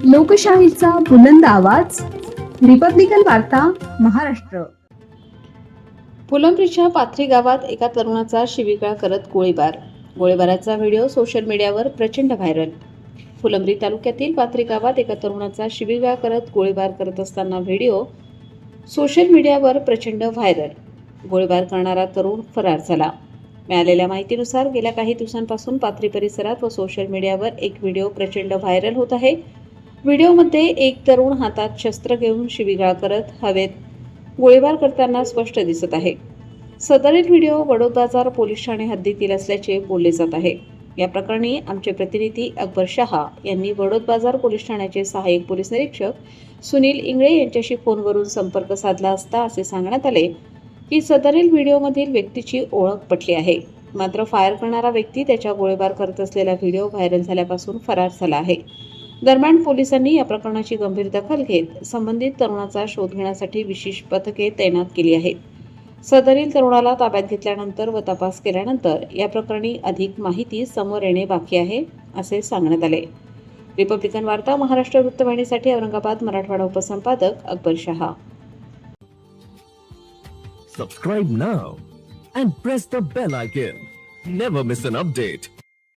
लोकशाहीचा बुलंद आवाज, रिपब्लिकन वार्ता महाराष्ट्र. फुलंब्रीच्या पाथरी गावात एका तरुणाचा शिवीगाळ करत गोळीबाराचा व्हिडिओ सोशल मीडियावर प्रचंड व्हायरल. फुलंब्री तालुक्यातील पाथरी गावात एका तरुणाचा शिवीगाळ करत गोळीबार करत असताना व्हिडिओ सोशल मीडियावर प्रचंड व्हायरल. गोळीबार करणारा तरुण फरार झाला. मिळालेल्या माहितीनुसार गेल्या काही दिवसांपासून पाथरी परिसरात व सोशल मीडियावर एक व्हिडिओ प्रचंड व्हायरल होत आहे. व्हिडिओमध्ये एक तरुण हातात शस्त्र घेऊन शिवीगाळ करत हवेत गोळीबार करताना स्पष्ट दिसत आहे. सदरील व्हिडिओ वडोद बाजार पोलीस ठाणे हद्दीतील असल्याचे बोलले जात आहे. या प्रकरणी आमचे प्रतिनिधी अकबर शहा यांनी वडोद बाजार पोलीस ठाण्याचे सहाय्यक पोलीस निरीक्षक सुनील इंगळे यांच्याशी फोनवरून संपर्क साधला असता असे सांगण्यात आले की सदरील व्हिडिओमधील व्यक्तीची ओळख पटली आहे. मात्र फायर करणारा व्यक्ती त्याच्या गोळीबार करत असलेला व्हिडिओ व्हायरल झाल्यापासून फरार झाला आहे. दरम्यान पोलिसांनी या प्रकरणाची गंभीर दखल घेत संबंधित तरुणाचा शोध घेण्यासाठी विशेष पथके तैनात केली आहेत. सदरील तरुणाला ताब्यात घेतल्यानंतर व तपास केल्यानंतर या प्रकरणी अधिक माहिती समोर येणे बाकी आहे असे सांगण्यात आले. रिपब्लिकन वार्ता Maharashtra वृत्तवाहिनीसाठी Aurangabad Marathwada उपसंपादक Akbar Shah. Subscribe now and press the bell icon. Never miss an update.